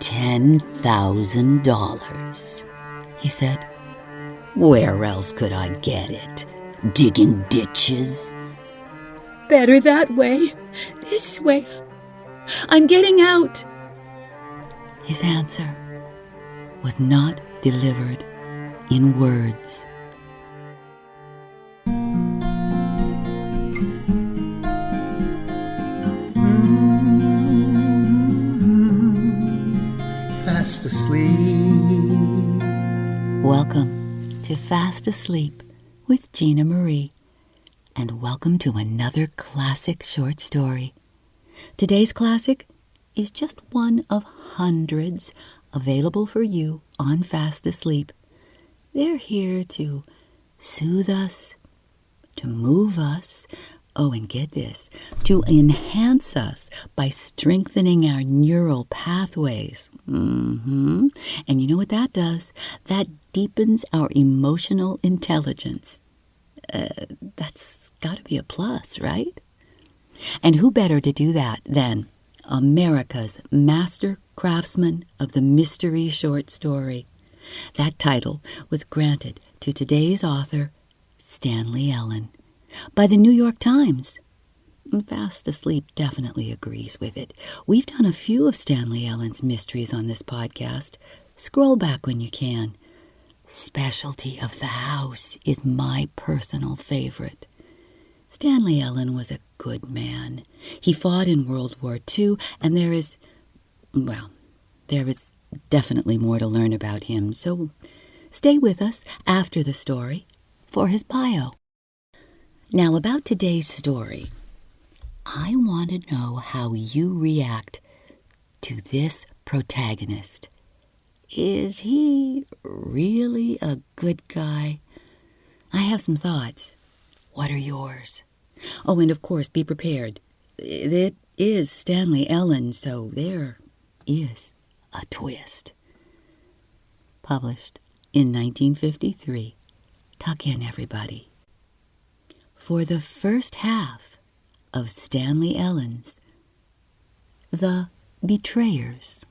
$10,000, he said. Where else could I get it? Digging ditches? Better that way. This way. I'm getting out. His answer was not delivered in words. Fast asleep. Welcome to Fast Asleep with Gina Marie, and welcome to another classic short story. Today's classic is just one of hundreds available for you on Fast Asleep. They're here to soothe us, to move us, and get this, to enhance us by strengthening our neural pathways. And you know what that does? That deepens our emotional intelligence. That's got to be a plus, right? And who better to do that than America's master craftsman of the mystery short story? That title was granted to today's author, Stanley Ellin, by the New York Times. Fast Asleep definitely agrees with it. We've done a few of Stanley Ellin's mysteries on this podcast. Scroll back when you can. Specialty of the House is my personal favorite. Stanley Ellin was a good man. He fought in World War II, and there is definitely more to learn about him, so stay with us after the story for his bio. Now, about today's story, I want to know how you react to this protagonist. Is he really a good guy? I have some thoughts. What are yours? Oh, and of course, be prepared. It is Stanley Ellin, so there is a twist. Published in 1953. Tuck in, everybody. For the first half of Stanley Ellin's The Betrayers.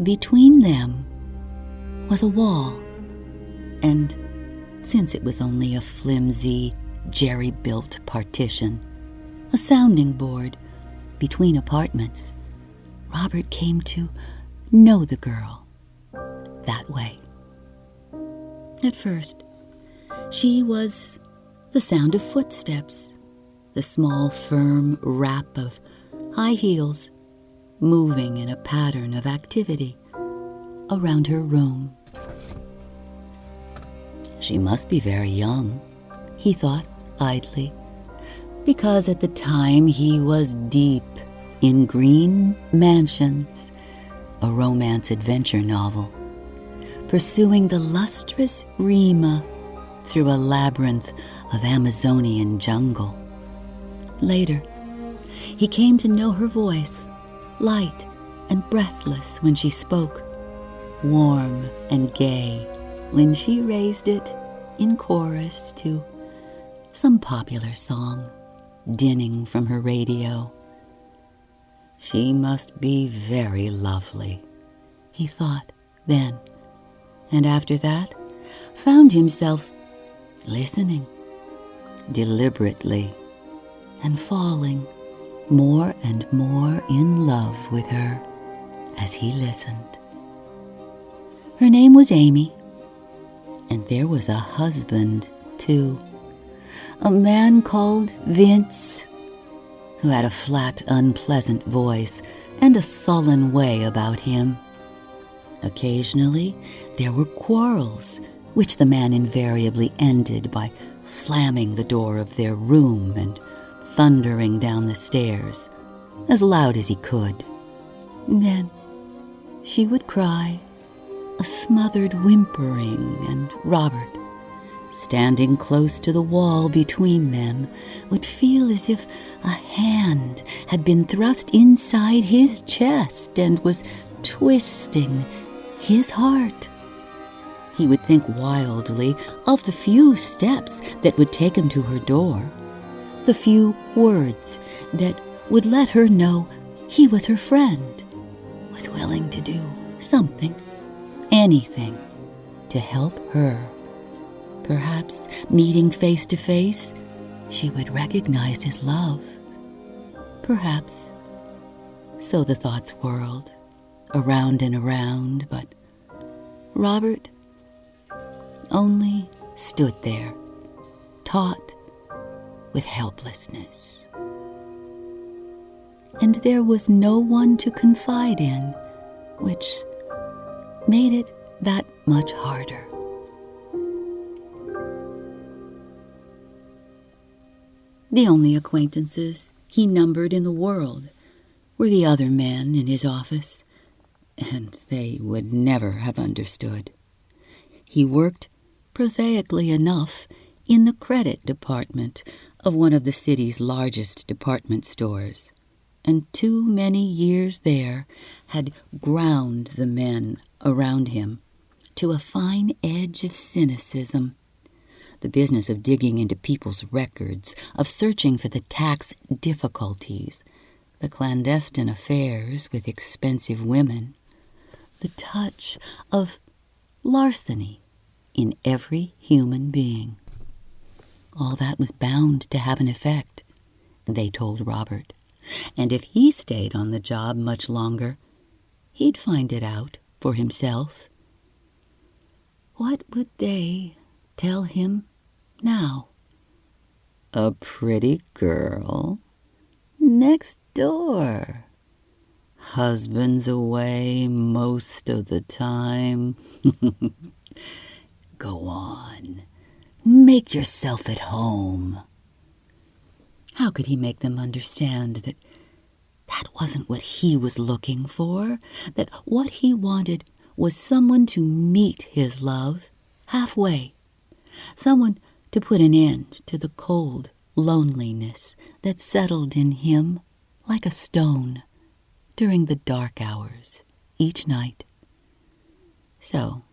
Between them was a wall, and since it was only a flimsy, jerry-built partition, a sounding board between apartments, Robert came to know the girl that way. At first, she was the sound of footsteps, the small, firm rap of high heels moving in a pattern of activity around her room. She must be very young, he thought idly, because at the time he was deep in Green Mansions, a romance adventure novel, pursuing the lustrous Rima through a labyrinth of Amazonian jungle. Later, he came to know her voice, light and breathless when she spoke, warm and gay when she raised it in chorus to some popular song dinning from her radio. She must be very lovely, he thought then, and after that found himself listening deliberately and falling more and more in love with her as he listened. Her name was Amy, and there was a husband, too, a man called Vince, who had a flat, unpleasant voice and a sullen way about him. Occasionally, there were quarrels, which the man invariably ended by slamming the door of their room and thundering down the stairs as loud as he could. And then she would cry, a smothered whimpering, and Robert, standing close to the wall between them, would feel as if a hand had been thrust inside his chest and was twisting his heart. He would think wildly of the few steps that would take him to her door, the few words that would let her know he was her friend, was willing to do something, anything, to help her. Perhaps, meeting face to face, she would recognize his love. Perhaps. So the thoughts whirled, around and around, but Robert only stood there, taut with helplessness. And there was no one to confide in, which made it that much harder. The only acquaintances he numbered in the world were the other men in his office, and they would never have understood. He worked, prosaically enough, in the credit department of one of the city's largest department stores, and too many years there had ground the men around him to a fine edge of cynicism. The business of digging into people's records, of searching for the tax difficulties, the clandestine affairs with expensive women, the touch of larceny in every human being. All that was bound to have an effect, they told Robert, and if he stayed on the job much longer, he'd find it out for himself. What would they tell him now? A pretty girl next door. Husband's away most of the time. Go on, make yourself at home. How could he make them understand that that wasn't what he was looking for, that what he wanted was someone to meet his love halfway, someone to put an end to the cold loneliness that settled in him like a stone during the dark hours each night. So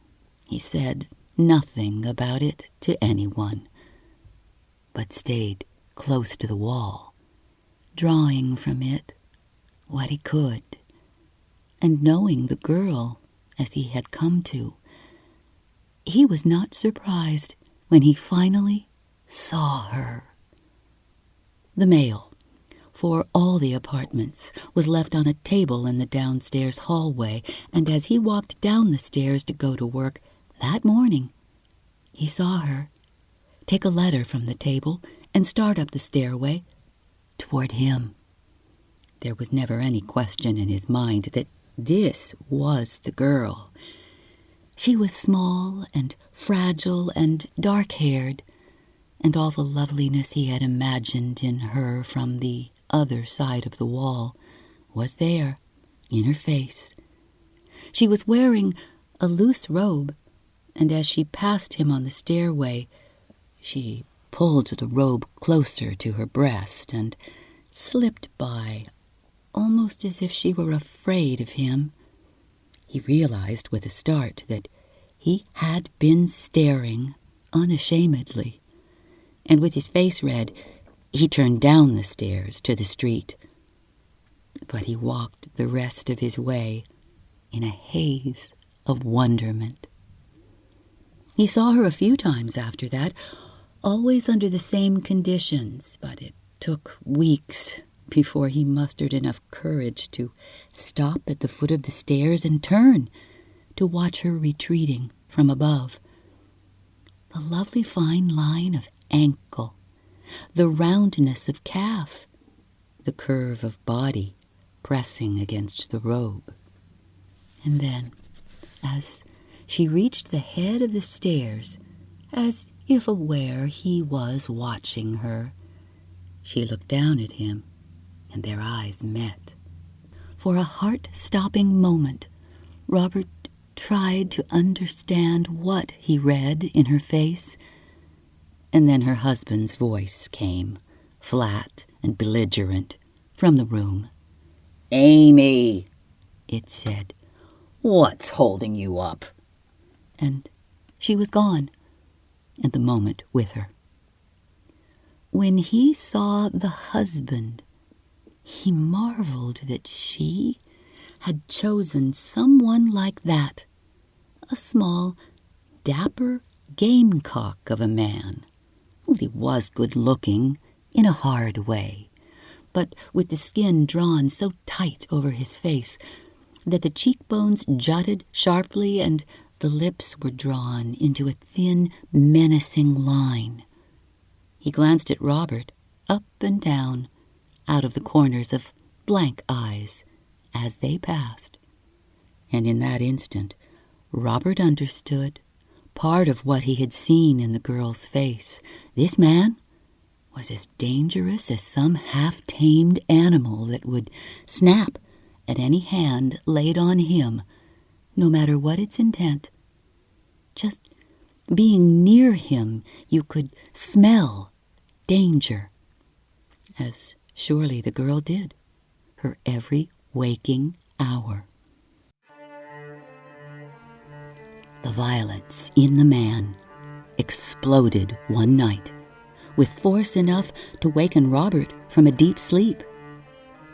he said nothing about it to anyone, but stayed close to the wall, drawing from it what he could, and knowing the girl as he had come to, he was not surprised when he finally saw her. The mail for all the apartments was left on a table in the downstairs hallway, and as he walked down the stairs to go to work that morning, he saw her take a letter from the table and start up the stairway toward him. There was never any question in his mind that this was the girl. She was small and fragile and dark-haired, and all the loveliness he had imagined in her from the other side of the wall was there, in her face. She was wearing a loose robe, and as she passed him on the stairway, she pulled the robe closer to her breast and slipped by, almost as if she were afraid of him. He realized with a start that he had been staring unashamedly, and with his face red, he turned down the stairs to the street. But he walked the rest of his way in a haze of wonderment. He saw her a few times after that, always under the same conditions, but it took weeks before he mustered enough courage to stop at the foot of the stairs and turn to watch her retreating from above. The lovely fine line of ankle, the roundness of calf, the curve of body pressing against the robe. And then, as she reached the head of the stairs, as if aware he was watching her, she looked down at him, and their eyes met. For a heart-stopping moment, Robert tried to understand what he read in her face, And then her husband's voice came, flat and belligerent, from the room. "Amy," it said, "what's holding you up?" And she was gone, and the moment with her. When he saw the husband, he marveled that she had chosen someone like that, a small, dapper gamecock of a man. Well, he was good-looking in a hard way, but with the skin drawn so tight over his face that the cheekbones jutted sharply and the lips were drawn into a thin, menacing line. He glanced at Robert, up and down, out of the corners of blank eyes, as they passed. And in that instant, Robert understood part of what he had seen in the girl's face. This man was as dangerous as some half-tamed animal that would snap at any hand laid on him, no matter what its intent. Just being near him, you could smell danger, as surely the girl did, her every waking hour. The violence in the man exploded one night, with force enough to waken Robert from a deep sleep.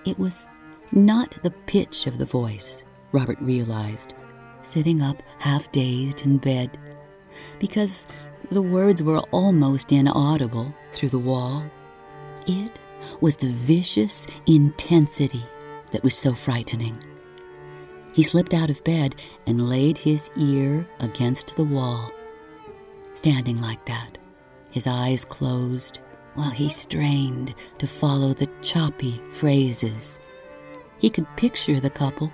It was not the pitch of the voice, Robert realized, sitting up half-dazed in bed, because the words were almost inaudible through the wall. It was the vicious intensity that was so frightening. He slipped out of bed and laid his ear against the wall, standing like that, his eyes closed, while he strained to follow the choppy phrases. He could picture the couple,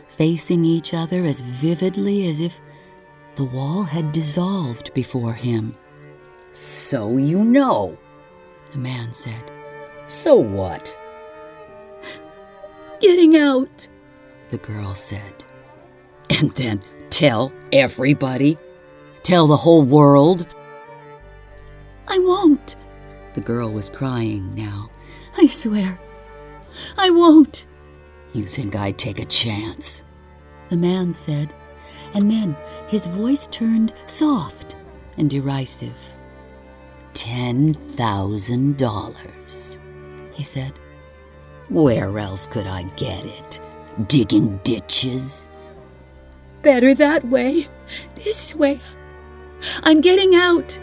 facing each other as vividly as if the wall had dissolved before him. "So you know," the man said. "So what?" "Getting out," the girl said. "And then tell everybody? Tell the whole world?" "I won't." The girl was crying now. "I swear, I won't." "You think I'd take a chance?" the man said, and then his voice turned soft and derisive. $10,000, he said. "Where else could I get it? Digging ditches?" "Better that way. This way. I'm getting out."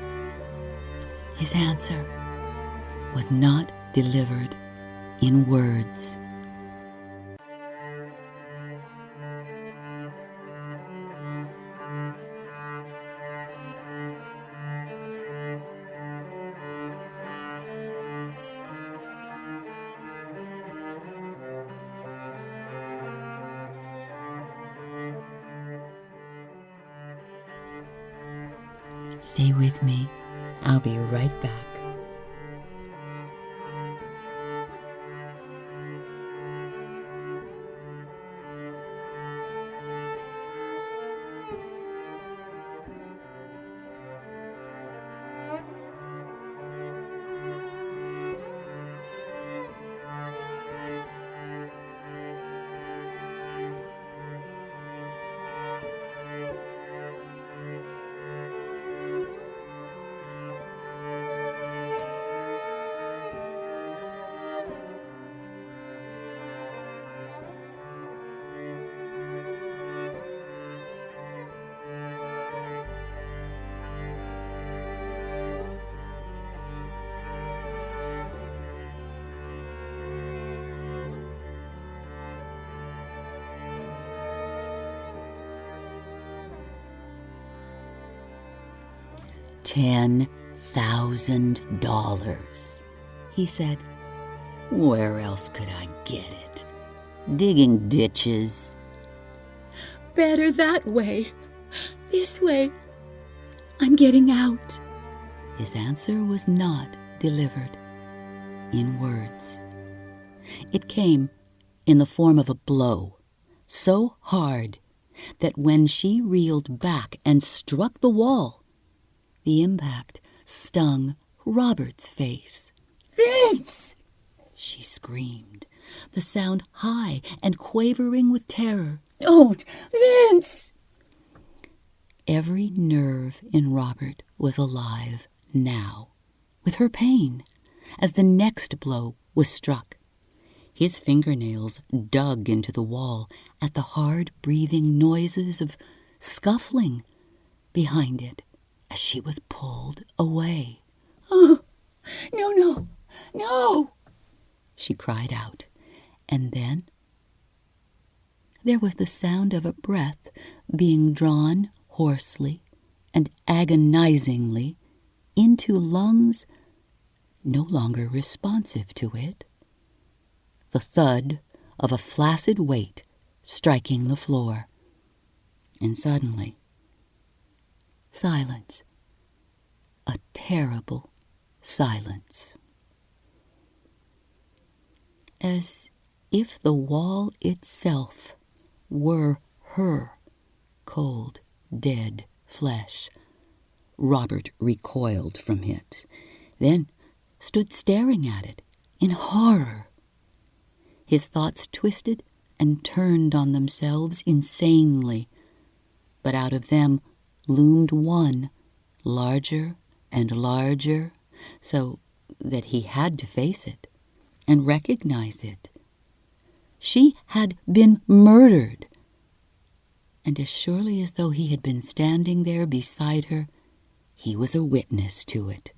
His answer was not delivered in words. Stay with me. I'll be right back. $10,000, he said. "Where else could I get it? Digging ditches?" "Better that way. This way. I'm getting out." His answer was not delivered in words. It came in the form of a blow, so hard that when she reeled back and struck the wall, the impact stung Robert's face. Vince! She screamed, the sound high and quavering with terror. Don't! Vince! Every nerve in Robert was alive now, with her pain, as the next blow was struck. His fingernails dug into the wall at the hard-breathing noises of scuffling behind it as she was pulled away. Oh, no, no! She cried out, and then there was the sound of a breath being drawn hoarsely and agonizingly into lungs no longer responsive to it. The thud of a flaccid weight striking the floor. And suddenly, silence. A terrible silence. As if the wall itself were her cold, dead flesh. Robert recoiled from it, then stood staring at it in horror. His thoughts twisted and turned on themselves insanely, but out of them loomed one, larger and larger, so that he had to face it and recognize it. She had been murdered, and as surely as though he had been standing there beside her, he was a witness to it.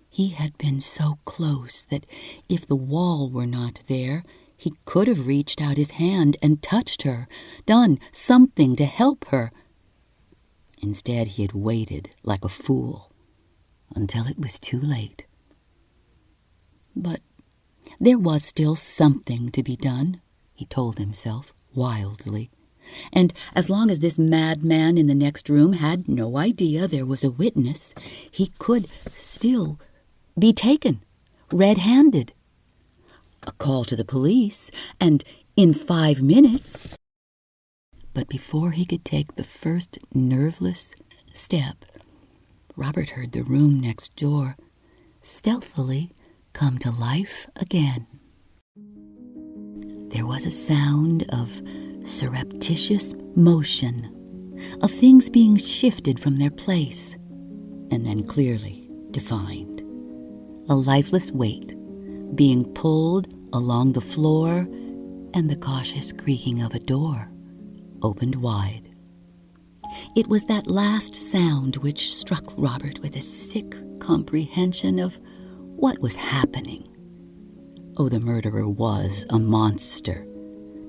He had been so close that if the wall were not there, he could have reached out his hand and touched her, done something to help her. Instead, he had waited like a fool until it was too late. But there was still something to be done, he told himself wildly. And as long as this madman in the next room had no idea there was a witness, he could still be taken red-handed. A call to the police, and in 5 minutes. But before he could take the first nerveless step, Robert heard the room next door stealthily come to life again. There was a sound of surreptitious motion, of things being shifted from their place, and then clearly defined. A lifeless weight being pulled along the floor, and the cautious creaking of a door opened wide. It was that last sound which struck Robert with a sick comprehension of what was happening. Oh, the murderer was a monster,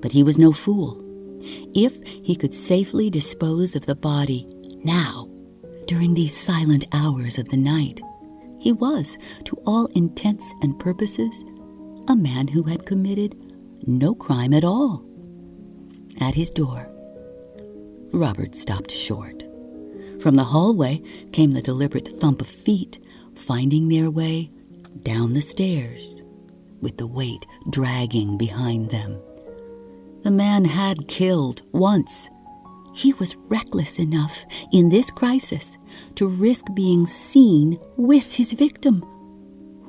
but he was no fool. If he could safely dispose of the body now, during these silent hours of the night, he was, to all intents and purposes, a man who had committed no crime at all. At his door, Robert stopped short. From the hallway came the deliberate thump of feet, finding their way down the stairs, with the weight dragging behind them. The man had killed once. He was reckless enough in this crisis to risk being seen with his victim.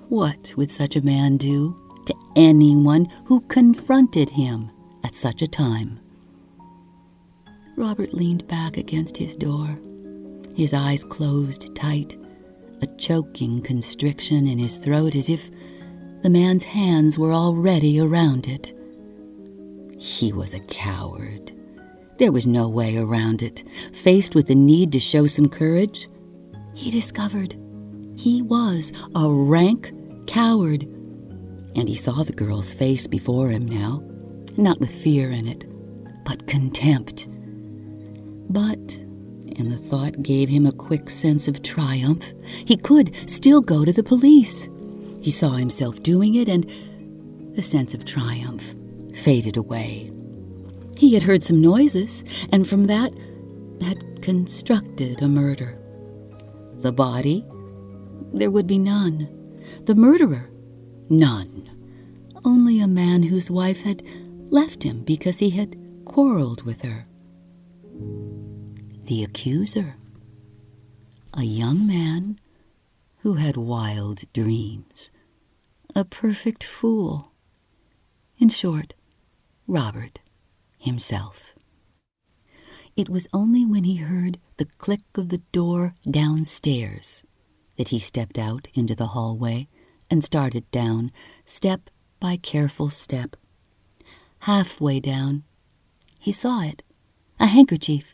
What would such a man do to anyone who confronted him at such a time? Robert leaned back against his door, his eyes closed tight, a choking constriction in his throat as if the man's hands were already around it. He was a coward. There was no way around it. Faced with the need to show some courage, he discovered he was a rank coward. And he saw the girl's face before him now, not with fear in it, but contempt. But, and the thought gave him a quick sense of triumph, he could still go to the police. He saw himself doing it, and the sense of triumph faded away. He had heard some noises, and from that had constructed a murder. The body? There would be none. The murderer? None. Only a man whose wife had left him because he had quarreled with her. The accuser? A young man who had wild dreams, a perfect fool. In short, Robert himself. It was only when he heard the click of the door downstairs that he stepped out into the hallway and started down, step by careful step. Halfway down, he saw it, a handkerchief,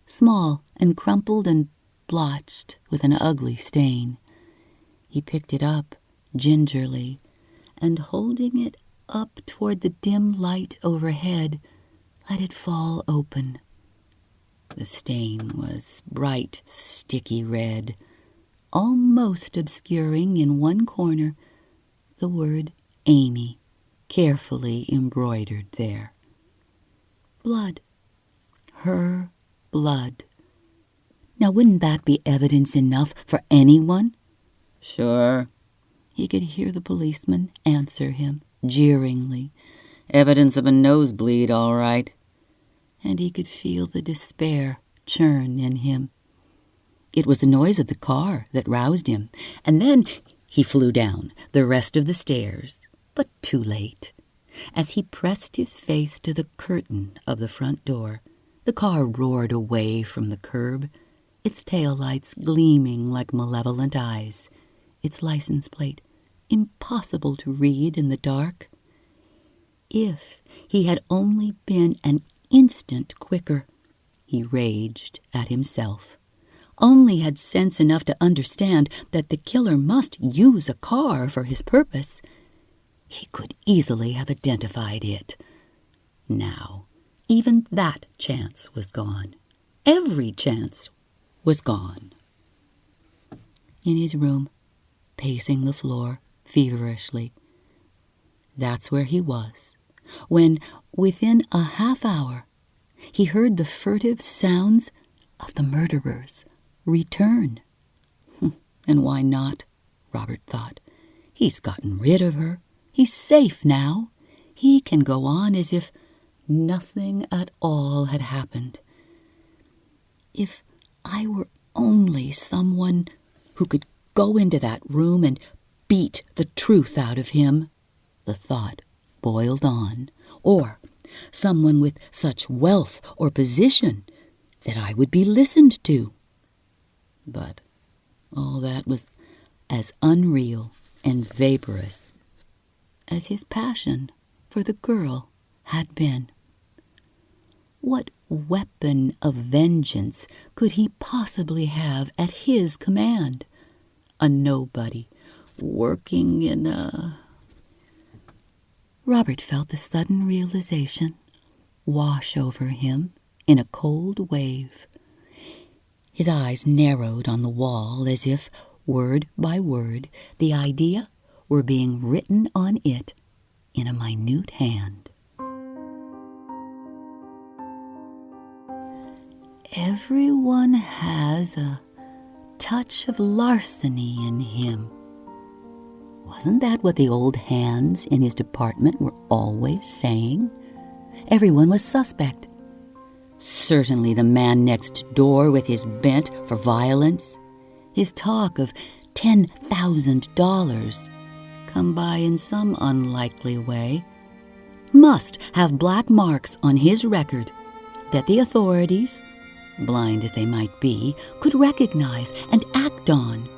small and crumpled and blotched with an ugly stain. He picked it up gingerly, and holding it up toward the dim light overhead, let it fall open. The stain was bright, sticky red, almost obscuring in one corner the word Amy, carefully embroidered there. Blood. Her blood. Now, wouldn't that be evidence enough for anyone? Sure. He could hear the policeman answer him jeeringly. Evidence of a nosebleed, all right. And he could feel the despair churn in him. It was the noise of the car that roused him, and then he flew down the rest of the stairs, but too late. As he pressed his face to the curtain of the front door, the car roared away from the curb, its taillights gleaming like malevolent eyes, its license plate impossible to read in the dark. If he had only been an instant quicker, he raged at himself. Only had sense enough to understand that the killer must use a car for his purpose. He could easily have identified it. Now, even that chance was gone. Every chance was gone. In his room, pacing the floor feverishly, that's where he was, when, within a half hour, he heard the furtive sounds of the murderers return. And why not? Robert thought. He's gotten rid of her. He's safe now. He can go on as if nothing at all had happened. If I were only someone who could go into that room and beat the truth out of him, the thought boiled on, or someone with such wealth or position that I would be listened to. But all that was as unreal and vaporous as his passion for the girl had been. What weapon of vengeance could he possibly have at his command? A nobody working in a... Robert felt the sudden realization wash over him in a cold wave. His eyes narrowed on the wall as if, word by word, the idea were being written on it in a minute hand. Everyone has a touch of larceny in him. Wasn't that what the old hands in his department were always saying? Everyone was suspect. Certainly the man next door with his bent for violence, his talk of $10,000 come by in some unlikely way, must have black marks on his record that the authorities, blind as they might be, could recognize and act on.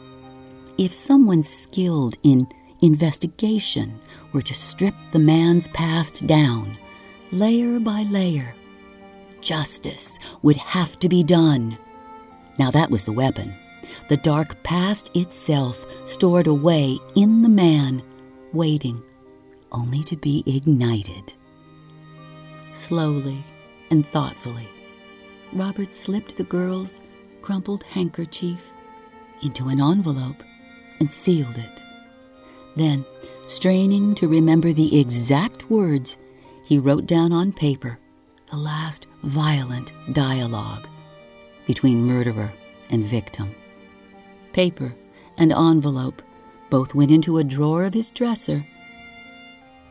If someone skilled in investigation were to strip the man's past down, layer by layer, justice would have to be done. Now that was the weapon, the dark past itself stored away in the man, waiting only to be ignited. Slowly and thoughtfully, Robert slipped the girl's crumpled handkerchief into an envelope and sealed it. Then, straining to remember the exact words, he wrote down on paper the last violent dialogue between murderer and victim. Paper and envelope both went into a drawer of his dresser,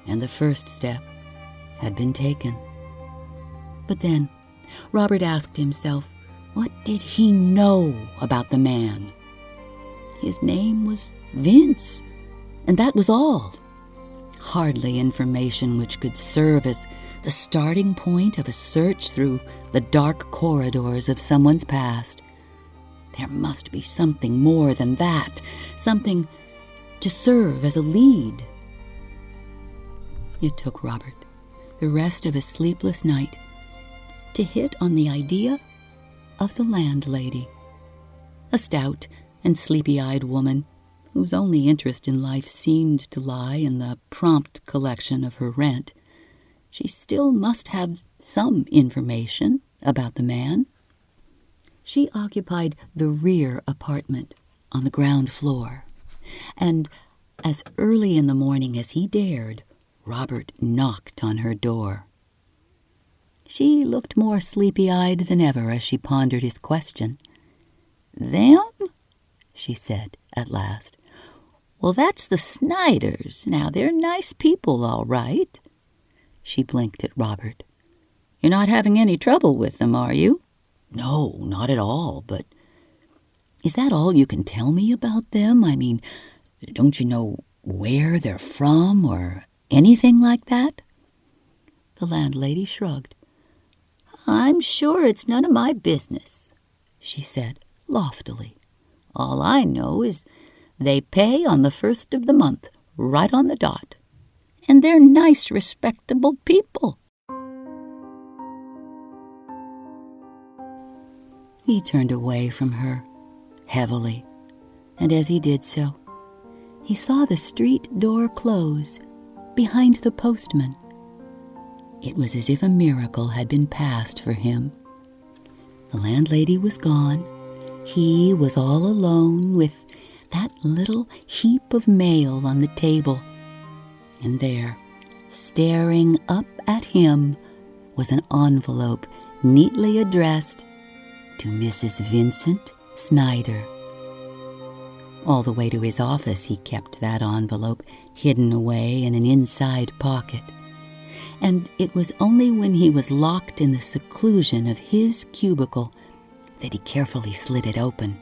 and the first step had been taken. But then, Robert asked himself, what did he know about the man? His name was Vince, and that was all. Hardly information which could serve as the starting point of a search through the dark corridors of someone's past. There must be something more than that, something to serve as a lead. It took Robert the rest of a sleepless night to hit on the idea of the landlady, a stout and sleepy-eyed woman whose only interest in life seemed to lie in the prompt collection of her rent. She still must have some information about the man. She occupied the rear apartment on the ground floor, and as early in the morning as he dared, Robert knocked on her door. She looked more sleepy-eyed than ever as she pondered his question. "Them?" she said at last. "Well, that's the Snyders. Now, they're nice people, all right." She blinked at Robert. "You're not having any trouble with them, are you?" "No, not at all, but is that all you can tell me about them? I mean, don't you know where they're from or anything like that?" The landlady shrugged. "I'm sure it's none of my business," she said loftily. "All I know is they pay on the 1st of the month, right on the dot. And they're nice, respectable people." He turned away from her heavily, and as he did so, he saw the street door close behind the postman. It was as if a miracle had been passed for him. The landlady was gone. He was all alone with that little heap of mail on the table. And there, staring up at him, was an envelope neatly addressed to Mrs. Vincent Snyder. All the way to his office he kept that envelope hidden away in an inside pocket. And it was only when he was locked in the seclusion of his cubicle that he carefully slid it open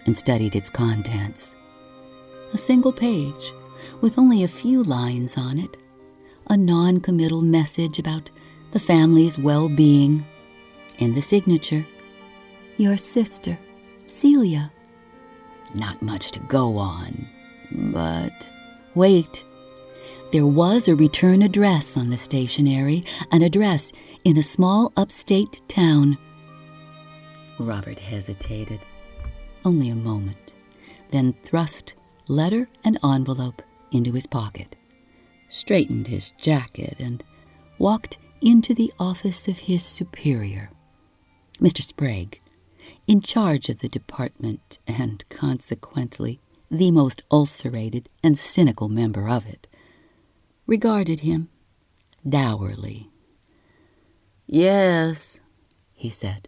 and studied its contents. A single page with only a few lines on it, a non-committal message about the family's well-being, and the signature, "Your sister, Celia." Not much to go on, but wait. There was a return address on the stationery, an address in a small upstate town. Robert hesitated, only a moment, then thrust letter and envelope into his pocket, straightened his jacket, and walked into the office of his superior, Mr. Sprague, in charge of the department and, consequently, the most ulcerated and cynical member of it, regarded him dourly. "Yes," he said.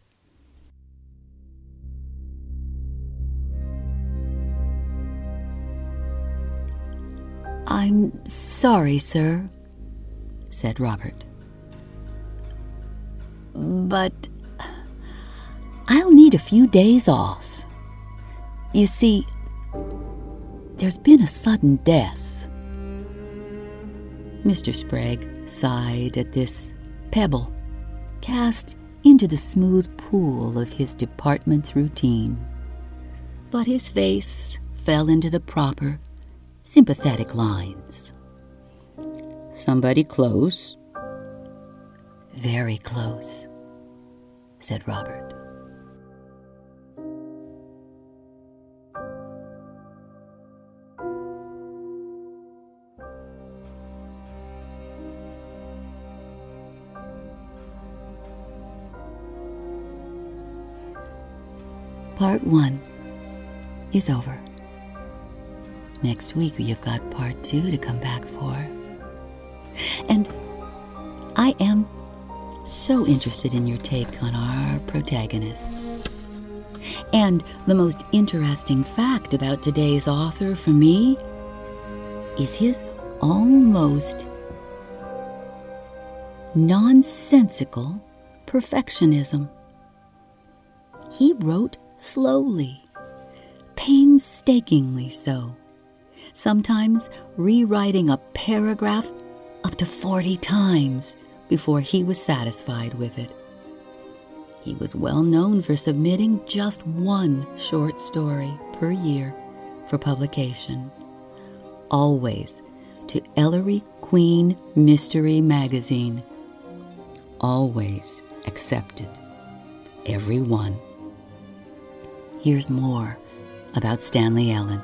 "I'm sorry, sir," said Robert, "but I'll need a few days off. You see, there's been a sudden death." Mr. Sprague sighed at this pebble cast into the smooth pool of his department's routine. But his face fell into the proper, sympathetic lines. "Somebody close?" "Very close," said Robert. Part 1 is over. Next week you've got Part 2 to come back for. And I am so interested in your take on our protagonist. And the most interesting fact about today's author for me is his almost nonsensical perfectionism. He wrote slowly, painstakingly so, sometimes rewriting a paragraph up to 40 times before he was satisfied with it. He was well known for submitting just one short story per year for publication, always to Ellery Queen Mystery Magazine. Always accepted. Every one. Here's more about Stanley Ellin.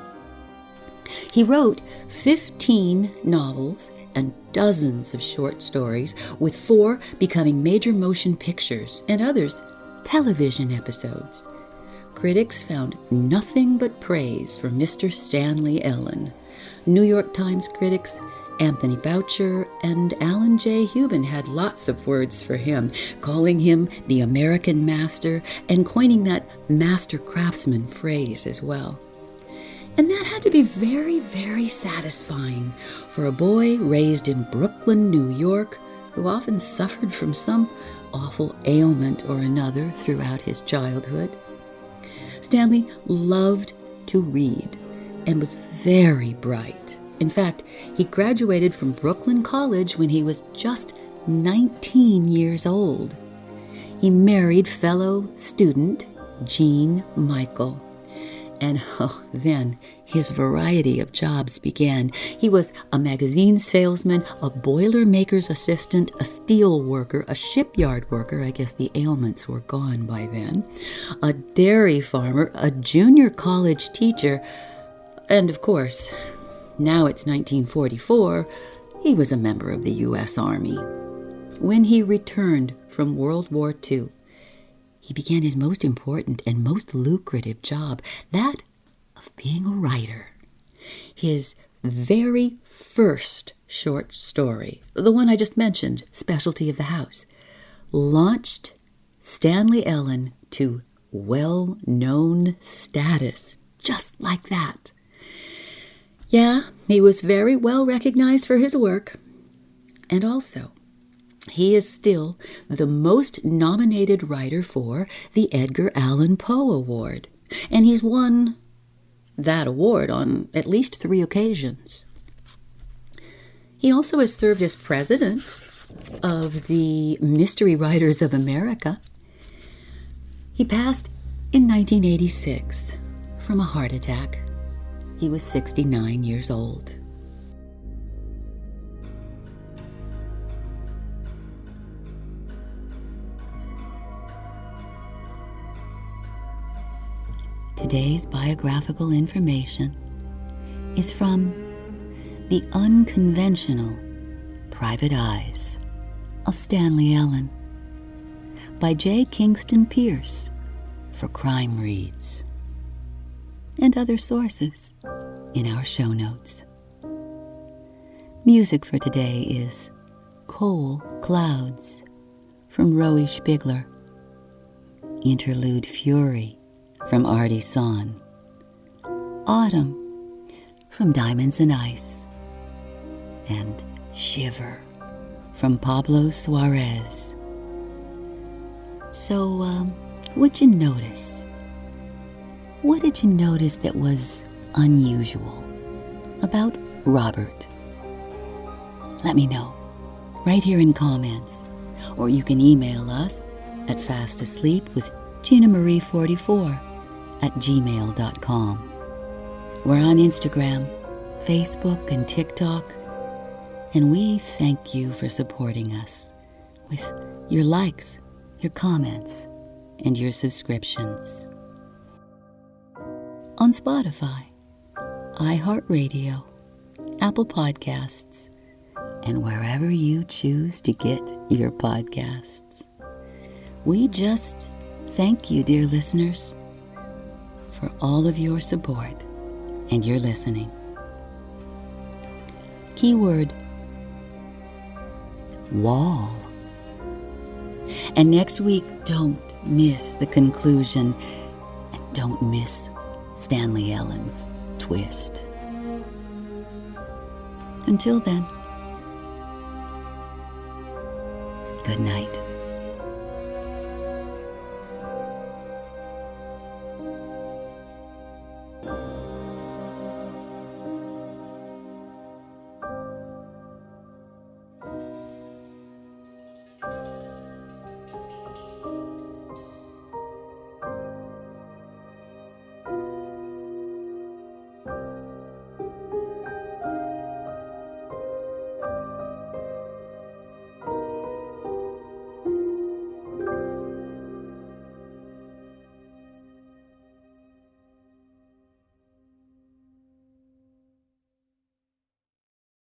He wrote 15 novels and dozens of short stories, with 4 becoming major motion pictures and others television episodes. Critics found nothing but praise for Mr. Stanley Ellin. New York Times critics Anthony Boucher and Alan J. Hubin had lots of words for him, calling him the American master and coining that master craftsman phrase as well. And that had to be very, very satisfying for a boy raised in Brooklyn, New York, who often suffered from some awful ailment or another throughout his childhood. Stanley loved to read and was very bright. In fact, he graduated from Brooklyn College when he was just 19 years old. He married fellow student Jean Michael. And then his variety of jobs began. He was a magazine salesman, a boilermaker's assistant, a steel worker, a shipyard worker — I guess the ailments were gone by then — a dairy farmer, a junior college teacher, and of course, now it's 1944, he was a member of the U.S. Army. When he returned from World War II, he began his most important and most lucrative job, that of being a writer. His very first short story, the one I just mentioned, Specialty of the House, launched Stanley Ellin to well-known status, just like that. Yeah, he was very well recognized for his work, and also he is still the most nominated writer for the Edgar Allan Poe Award, and he's won that award on at least 3 occasions. He also has served as president of the Mystery Writers of America. He passed in 1986 from a heart attack. He was 69 years old. Today's biographical information is from The Unconventional Private Eyes of Stanley Ellin by J. Kingston Pierce for Crime Reads, and other sources in our show notes. Music for today is Coal Clouds from Roey Spigler, Interlude Fury from Artie San, Autumn from Diamonds and Ice, and Shiver from Pablo Suarez. So, what'd you notice? What did you notice that was unusual about Robert? Let me know right here in comments, or you can email us at fastasleepwithGinaMarie44@gmail.com. We're on Instagram, Facebook, and TikTok, and we thank you for supporting us with your likes, your comments, and your subscriptions. On Spotify, iHeartRadio, Apple Podcasts, and wherever you choose to get your podcasts. We just thank you, dear listeners, for all of your support and your listening. Keyword: wall. And next week, don't miss the conclusion, and don't miss Stanley Ellin's twist. Until then, good night.